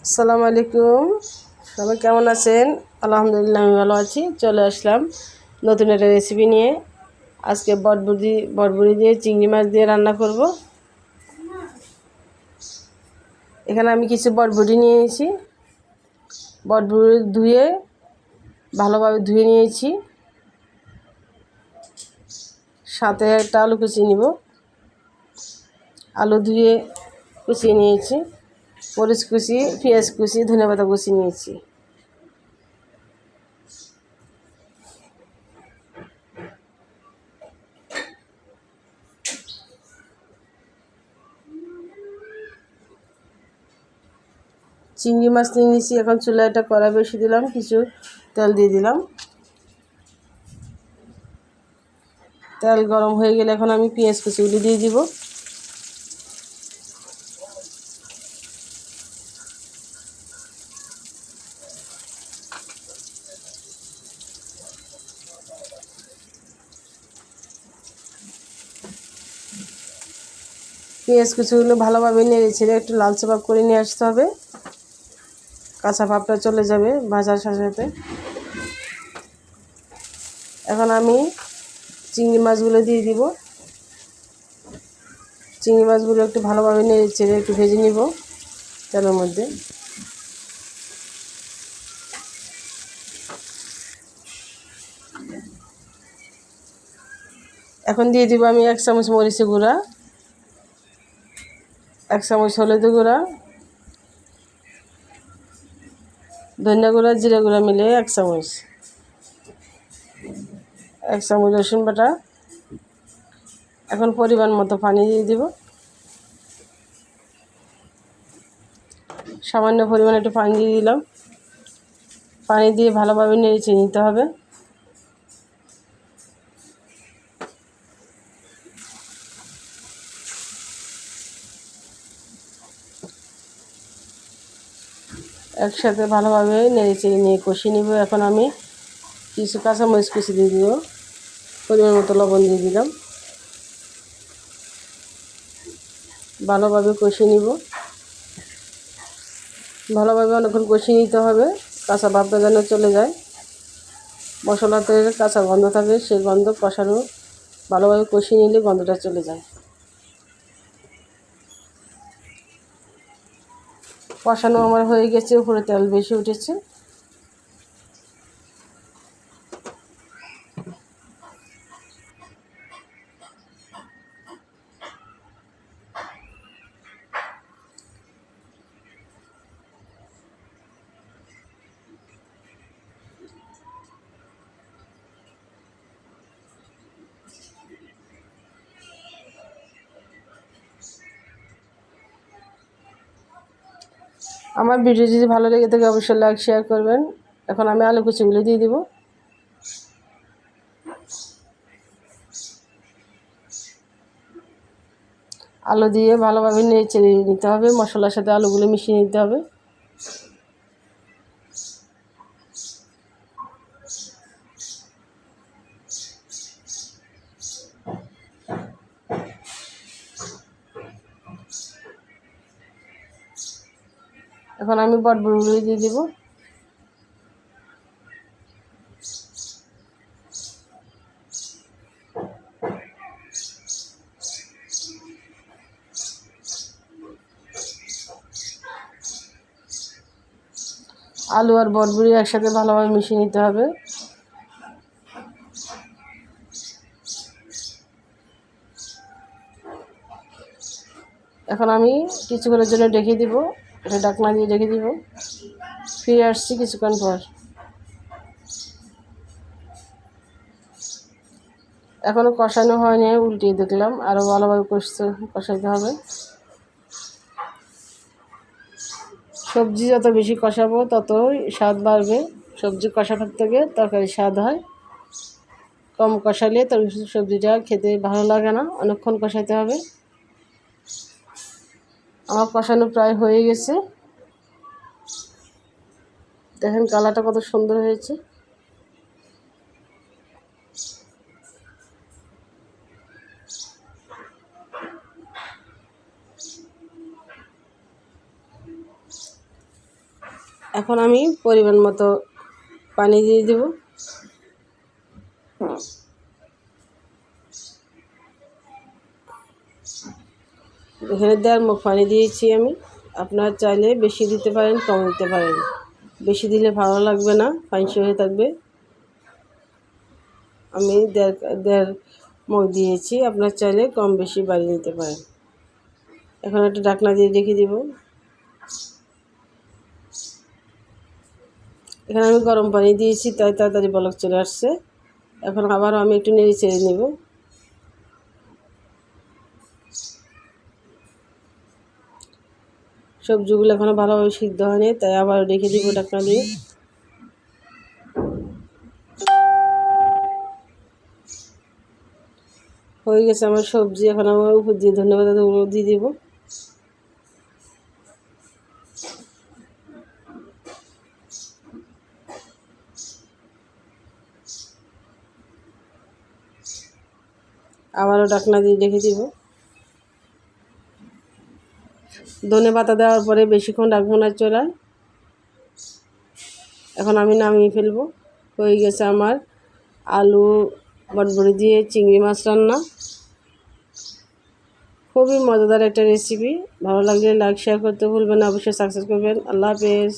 আসসালামু আলাইকুম। সবাই কেমন আছেন? আলহামদুলিল্লাহ আমি ভালো আছি। চলে আসলাম নতুন একটা রেসিপি নিয়ে। আজকে বটবড়ি দিয়ে চিংড়ি মাছ দিয়ে রান্না করব। এখানে আমি কিছু বটবড়ি নিয়েছি। বটবড়ি ধুয়ে ভালোভাবে ধুয়ে নিয়েছি। সাথে একটা আলু কুচিয়ে নিব। আলু ধুয়ে কুচিয়ে নিয়েছি। মরিচ কুচি, পেঁয়াজ কুচি, ধনেপাতা কুচি নিয়েছি। চিংড়ি মাছ নিয়ে নিয়েছি। এখন চুলায় একটা কড়াই বসিয়ে দিলাম, কিছু তেল দিয়ে দিলাম। তেল গরম হয়ে গেলে এখন আমি পেঁয়াজ কুচিগুলি দিয়ে দিব। পেঁয়াজ কুচিগুলো ভালোভাবে নেড়ে ছেড়ে একটু লালচে ভাব করে নিয়ে আসতে হবে। কাঁচা ভাবটা চলে যাবে ভাজার সাথে সাথে। এখন আমি চিংড়ি মাছগুলো দিয়ে দিব। চিংড়ি মাছগুলো একটু ভালোভাবে নেড়ে ছেড়ে একটু ভেজে নিব তেলের মধ্যে। এখন দিয়ে দিব আমি 1 চামচ মরিচের গুঁড়া, 1 চামচ হলুদের গুঁড়া, ধনিয়া গুঁড়া, জিরা গুঁড়া মিলে 1 চামচ, 1 চামচ রসুন বাটা। এখন পরিমাণ মতো পানি দিয়ে দিব। সামান্য পরিমাণে একটু পানি দিয়ে দিলাম। পানি দিয়ে ভালোভাবে নেড়ে নিতে হবে। একসাথে ভালোভাবে নেড়ে নিয়ে কষিয়ে নিব। এখন আমি কিছু কাঁচামরিচ কুচি দিয়ে দিব। পরিমাণ মতো লবণ দিয়ে দিলাম। ভালোভাবে কষিয়ে নিব। ভালোভাবে অনেকক্ষণ কষিয়ে নিতে হবে, কাঁচা ভাবটা যেন চলে যায়। মশলাতে কাঁচা গন্ধ থাকে, সেই গন্ধ কষানো ভালোভাবে কষিয়ে নিলে গন্ধটা চলে যায়। কষানো আমার হয়ে গেছে, উপরে তেল বেশি উঠেছে। আমার ভিডিও যদি ভালো লেগে থাকে অবশ্যই লাইক শেয়ার করবেন। এখন আমি আলু কুচিগুলো দিয়ে দিব। আলু দিয়ে ভালোভাবে নেড়ে নিতে হবে। মশলার সাথে আলুগুলো মিশিয়ে নিতে হবে। এখন আমি বটবড়িগুলো দিয়ে দিব। আলু আর বটবড়ি একসাথে ভালোভাবে মিশিয়ে নিতে হবে। এখন আমি কিছুক্ষণের জন্য ঢেকে দিব। এটা ঢাকনা দিয়ে ঢেকে দিব। ফিরে আসছি কিছুক্ষণ পর। এখনও কষানো হয়নি, উল্টিয়ে দেখলাম। আরও ভালোভাবে কষাইতে হবে। সবজি যত বেশি কষাবো ততই স্বাদ বাড়বে। সবজি কষানোর থেকে তরকারি স্বাদ হয়। কম কষালে সবজিটা খেতে ভালো লাগে না, অনেকক্ষণ কষাইতে হবে। আমার কষানো প্রায় হয়ে গেছে। দেখেন কালারটা কত সুন্দর হয়েছে। এখন আমি পরিমাণ মতো পানি দিয়ে দেব। এখানে 1.5 মুখ পানি দিয়েছি আমি। আপনারা চাইলে বেশি দিতে পারেন, কম দিতে পারেন। বেশি দিলে ভালো লাগবে না, পানিশো হয়ে থাকবে। আমি 1.5 মুখ দিয়েছি, আপনারা চাইলে কম বেশি বাড়িয়ে নিতে পারেন। এখন একটা ঢাকনা দিয়ে রেখে দিব। এখানে আমি গরম পানি দিয়েছি, তাই তাড়াতাড়ি বলক চলে আসছে। এখন আবারও আমি একটু নেড়ে চেড়ে নেব। সবজিগুলো এখনও ভালোভাবে সিদ্ধ হয়নি, তাই আবার রেখে দিব ঢাকনা দিয়ে। হয়ে গেছে আমার সবজি। এখন আমার উপর দিয়ে ধন্যবাদ দিয়ে দিব। আবারও ঢাকনা দিয়ে রেখে দিব। ধনে পাতা দেওয়ার পরে বেশিক্ষণ রাখবো না চুলায়। এখন আমি নামিয়ে ফেলবো। হয়ে গেছে আমার আলু বটবড়ি দিয়ে চিংড়ি মাছ রান্না। খুবই মজাদার একটা রেসিপি। ভালো লাগলে লাইক শেয়ার করতে ভুলবেন না, অবশ্যই সাবস্ক্রাইব করবেন। আল্লাহ হাফেজ।